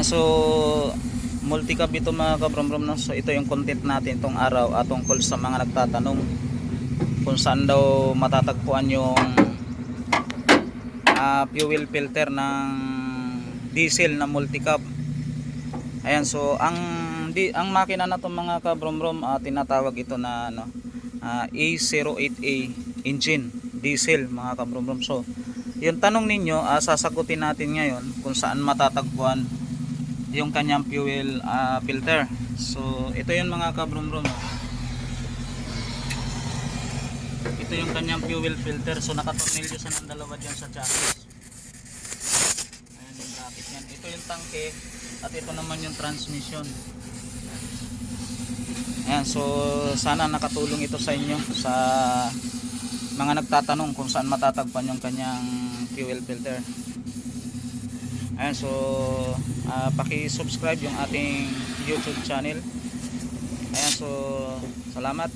Ayan, so multi-cab ito mga kabrom-brom, no? So ito yung content natin itong araw tungkol sa mga nagtatanong kung saan daw matatagpuan yung fuel filter ng diesel na multi-cab. Ayan, so ang makina na to mga kabrom-brom, tinatawag ito na A08A engine diesel mga kabrom-brom. So yung tanong ninyo, sasagutin natin ngayon kung saan matatagpuan yung kanyang fuel filter. So ito yung mga kabrom-brom, ito yung kanyang fuel filter. So nakatornilyo siya ng dalawa dyan sa chassis. Ayan yung bracket yan. Ito yung tangke at ito naman yung transmission. Ayan, so sana nakatulong ito sa inyo, sa mga nagtatanong kung saan matatagpuan yung kanyang fuel filter. Ayan, so paki-subscribe yung ating YouTube channel. Ayan, so salamat.